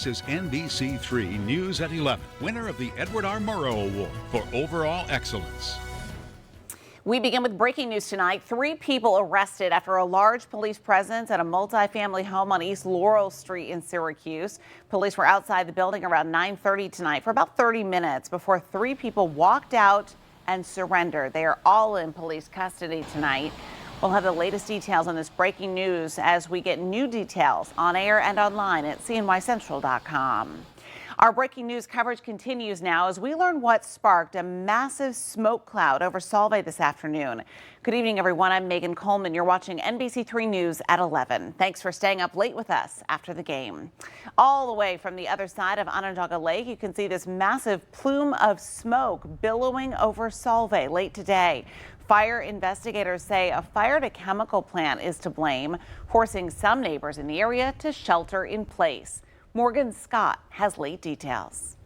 This is NBC3 News at 11, winner of the Edward R. Murrow Award for Overall Excellence. We begin with breaking news tonight. 3 people arrested after a large police presence at a multifamily home on East Laurel Street in Syracuse. Police were outside the building around 9:30 tonight for about 30 minutes before 3 people walked out and surrendered. They are all in police custody tonight. We'll have the latest details on this breaking news as we get new details on air and online at cnycentral.com. Our breaking news coverage continues now as we learn what sparked a massive smoke cloud over Solvay this afternoon. Good evening, everyone. I'm Megan Coleman. You're watching NBC3 News at 11. Thanks for staying up late with us after the game. All the way from the other side of Onondaga Lake, you can see this massive plume of smoke billowing over Solvay late today. Fire investigators say a fire at a chemical plant is to blame, forcing some neighbors in the area to shelter in place. Morgan Scott has late details.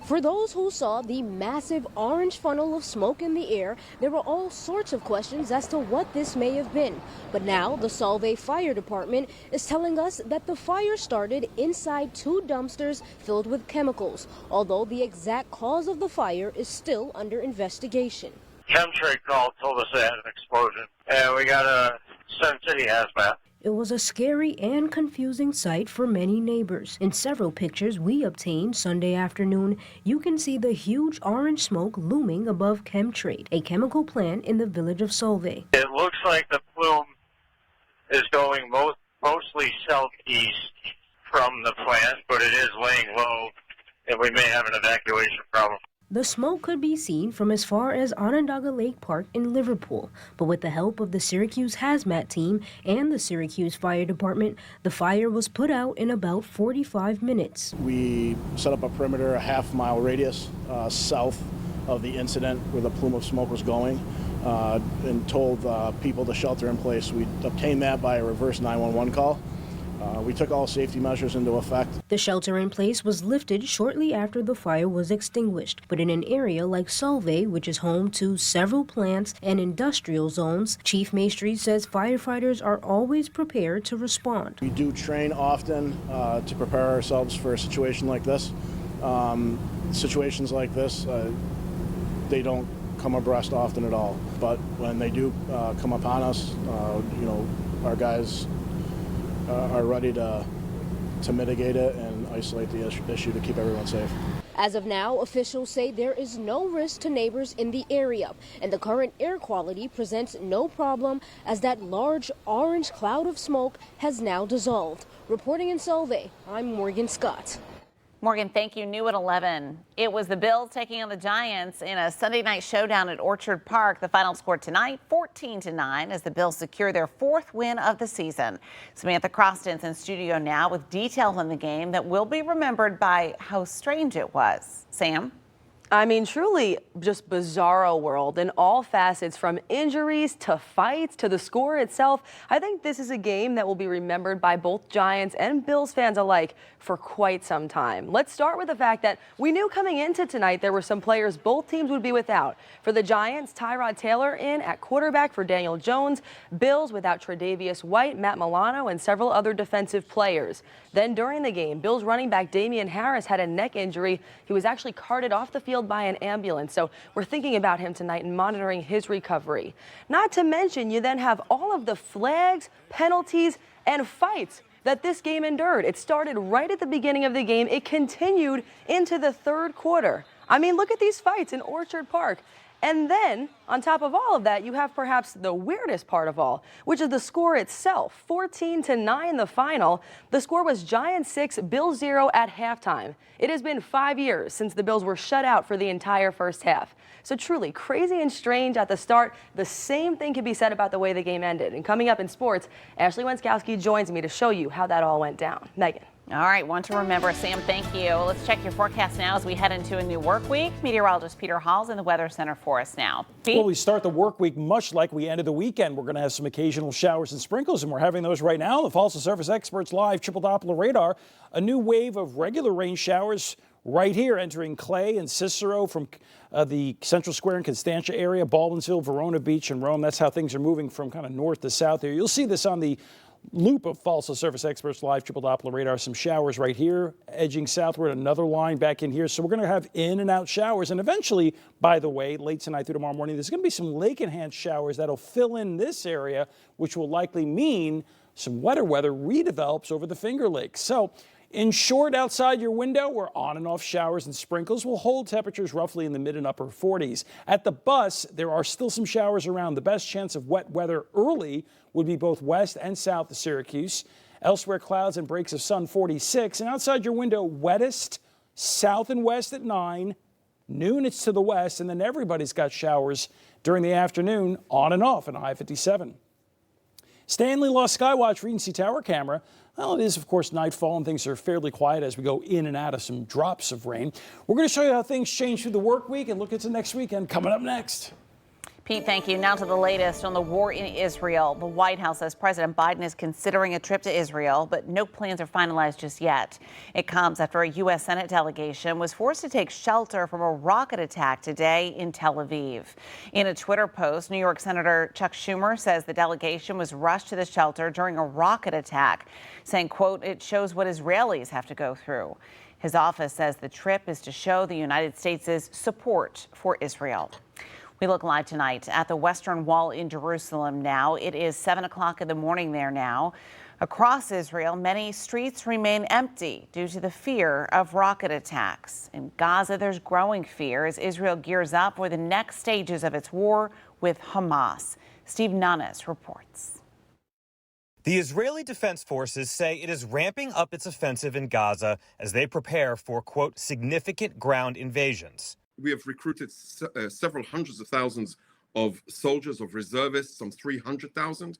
For those who saw the massive orange funnel of smoke in the air, there were all sorts of questions as to what this may have been. But now the Solvay Fire Department is telling us that the fire started inside 2 dumpsters filled with chemicals, although the exact cause of the fire is still under investigation. Chemtrade call told us they had an explosion, and we got a Sun City hazmat. It was a scary and confusing sight for many neighbors. In several pictures we obtained Sunday afternoon, you can see the huge orange smoke looming above Chemtrade, a chemical plant in the village of Solvay. It looks like the plume is going mostly southeast from the plant, but it is laying low, and we may have an evacuation problem. The smoke could be seen from as far as Onondaga Lake Park in Liverpool, but with the help of the Syracuse Hazmat team and the Syracuse Fire Department, the fire was put out in about 45 minutes. We set up a perimeter, a half-mile radius south of the incident where the plume of smoke was going, and told people to shelter in place. We obtained that by a reverse 911 call. We took all safety measures into effect. The shelter in place was lifted shortly after the fire was extinguished, but in an area like Solvay, which is home to several plants and industrial zones, Chief Maestri says firefighters are always prepared to respond. We do train often to prepare ourselves for a situation like this. Situations like this, they don't come abreast often at all, but when they do come upon us, our guys are ready to mitigate it and isolate the issue to keep everyone safe. As of now, officials say there is no risk to neighbors in the area, and the current air quality presents no problem as that large orange cloud of smoke has now dissolved. Reporting in Solvay, I'm Morgan Scott. Morgan, thank you. New at 11. It was the Bills taking on the Giants in a Sunday night showdown at Orchard Park. The final score tonight, 14-9, as the Bills secure their 4th win of the season. Samantha Croston's in studio now with details on the game that will be remembered by how strange it was. Sam? I mean, truly just bizarro world in all facets, from injuries to fights to the score itself. I think this is a game that will be remembered by both Giants and Bills fans alike for quite some time. Let's start with the fact that we knew coming into tonight there were some players both teams would be without. For the Giants, Tyrod Taylor in at quarterback for Daniel Jones. Bills without Tre'Davious White, Matt Milano, and several other defensive players. Then during the game, Bills running back Damian Harris had a neck injury. He was actually carted off the field by an ambulance, so we're thinking about him tonight and monitoring his recovery. Not to mention, you then have all of the flags, penalties, and fights that this game endured. It started right at the beginning of the game. It continued into the 3rd quarter. I mean, look at these fights in Orchard Park. And then, on top of all of that, you have perhaps the weirdest part of all, which is the score itself. 14-9 the final. The score was Giants 6, Bills 0 at halftime. It has been 5 years since the Bills were shut out for the entire first half. So truly crazy and strange at the start. The same thing can be said about the way the game ended. And coming up in sports, Ashley Wenskowski joins me to show you how that all went down. Megan. All right, one to remember. Sam, thank you. Let's check your forecast now as we head into a new work week. Meteorologist Peter Hall's in the Weather Center for us now. Pete? Well, we start the work week much like we ended the weekend. We're going to have some occasional showers and sprinkles, and we're having those right now. The Fossil Surface Experts Live Triple Doppler radar. A new wave of regular rain showers right here, entering Clay and Cicero from the Central Square and Constantia area, Baldwinsville, Verona Beach, and Rome. That's how things are moving from kind of north to south here. You'll see this on the loop of Falsa Surface Experts Live triple Doppler radar. Some showers right here, edging southward, another line back in here. So we're going to have in and out showers. And eventually, by the way, late tonight through tomorrow morning, there's going to be some lake-enhanced showers that'll fill in this area, which will likely mean some wetter weather redevelops over the Finger Lakes. So in short, outside your window, where on and off showers and sprinkles will hold temperatures roughly in the mid and upper 40s. At the bus, there are still some showers around. The best chance of wet weather early would be both west and south of Syracuse. Elsewhere, clouds and breaks of sun 46. And outside your window, wettest south and west at 9. Noon, it's to the west. And then everybody's got showers during the afternoon on and off in a high 57. Stanley lost Skywatch Regency Tower camera. Well, it is, of course, nightfall, and things are fairly quiet as we go in and out of some drops of rain. We're going to show you how things change through the work week and look into next weekend coming up next. Pete, thank you. Now to the latest on the war in Israel. The White House says President Biden is considering a trip to Israel, but no plans are finalized just yet. It comes after a U.S. Senate delegation was forced to take shelter from a rocket attack today in Tel Aviv. In a Twitter post, New York Senator Chuck Schumer says the delegation was rushed to the shelter during a rocket attack, saying, quote, "It shows what Israelis have to go through." His office says the trip is to show the United States' support for Israel. We look live tonight at the Western Wall in Jerusalem now. It is 7 o'clock in the morning there now. Across Israel, many streets remain empty due to the fear of rocket attacks. In Gaza, there's growing fear as Israel gears up for the next stages of its war with Hamas. Steve Nanas reports. The Israeli Defense Forces say it is ramping up its offensive in Gaza as they prepare for, quote, significant ground invasions. We have recruited several hundreds of thousands of soldiers, of reservists, some 300,000,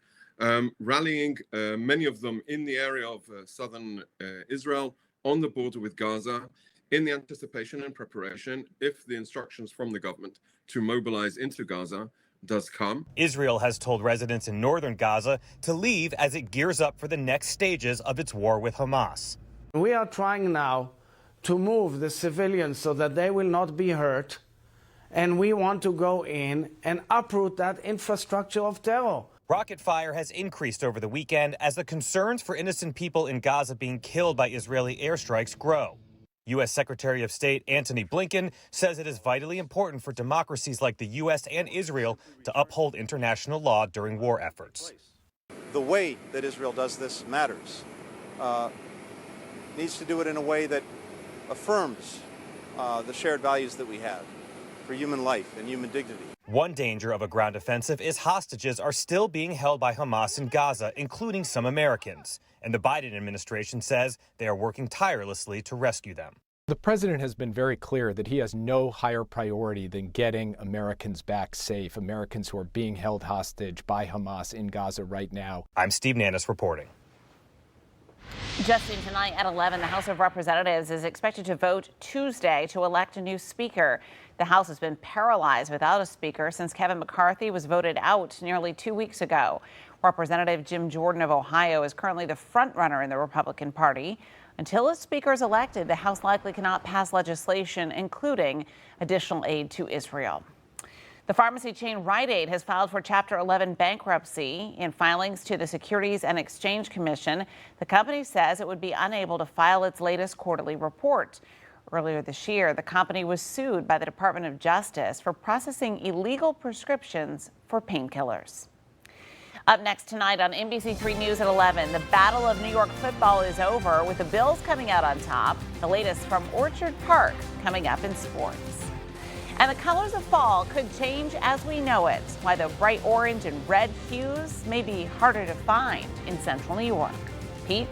rallying many of them in the area of southern Israel on the border with Gaza in the anticipation and preparation if the instructions from the government to mobilize into Gaza does come. Israel has told residents in northern Gaza to leave as it gears up for the next stages of its war with Hamas. We are trying now to move the civilians so that they will not be hurt, and we want to go in and uproot that infrastructure of terror. Rocket fire has increased over the weekend as the concerns for innocent people in Gaza being killed by Israeli airstrikes grow. U.S. Secretary of State Antony Blinken says it is vitally important for democracies like the U.S. and Israel to uphold international law during war efforts. The way that Israel does this matters. Needs to do it in a way that affirms the shared values that we have for human life and human dignity. One danger of a ground offensive is hostages are still being held by Hamas in Gaza, including some Americans. And the Biden administration says they are working tirelessly to rescue them. The president has been very clear that he has no higher priority than getting Americans back safe, Americans who are being held hostage by Hamas in Gaza right now. I'm Steve Nanas reporting. Just in tonight at 11, the House of Representatives is expected to vote Tuesday to elect a new speaker. The House has been paralyzed without a speaker since Kevin McCarthy was voted out nearly 2 weeks ago. Representative Jim Jordan of Ohio is currently the frontrunner in the Republican Party. Until a speaker is elected, the House likely cannot pass legislation, including additional aid to Israel. The pharmacy chain Rite Aid has filed for Chapter 11 bankruptcy. In filings to the Securities and Exchange Commission, the company says it would be unable to file its latest quarterly report. Earlier this year, the company was sued by the Department of Justice for processing illegal prescriptions for painkillers. Up next tonight on NBC3 News at 11, the Battle of New York football is over with the Bills coming out on top. The latest from Orchard Park coming up in sports. And the colors of fall could change as we know it, why the bright orange and red hues may be harder to find in central New York. Pete?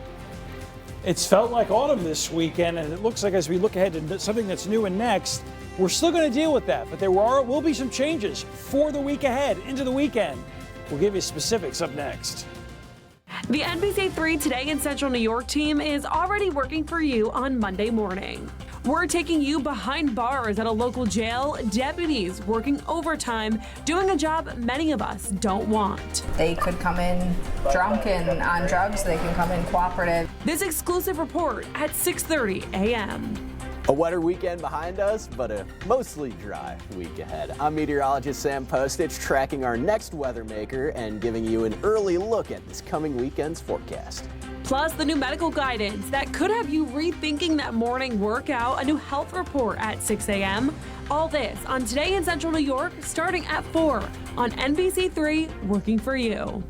It's felt like autumn this weekend, and it looks like as we look ahead to something that's new and next, we're still going to deal with that. But there will be some changes for the week ahead, into the weekend. We'll give you specifics up next. The NBC3 Today in Central New York team is already working for you on Monday morning. We're taking you behind bars at a local jail, deputies working overtime, doing a job many of us don't want. They could come in drunk and on drugs, they can come in cooperative. This exclusive report at 6:30 a.m. A wetter weekend behind us, but a mostly dry week ahead. I'm meteorologist Sam Postich, tracking our next weather maker and giving you an early look at this coming weekend's forecast. Plus, the new medical guidance that could have you rethinking that morning workout, a new health report at 6 a.m. All this on Today in Central New York, starting at 4 on NBC3, working for you.